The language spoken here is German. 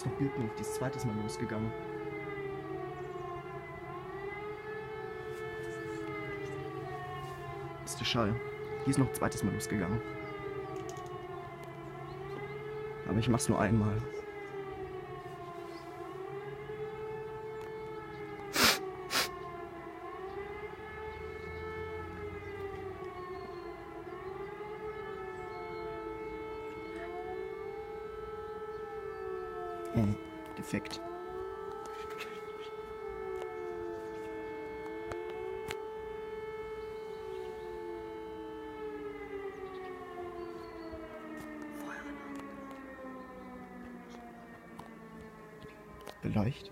ist noch Bildluft, die ist zweites Mal losgegangen. Das ist der Schall. Die ist noch zweites Mal losgegangen. Aber ich mach's nur einmal. Defekt. Beleucht.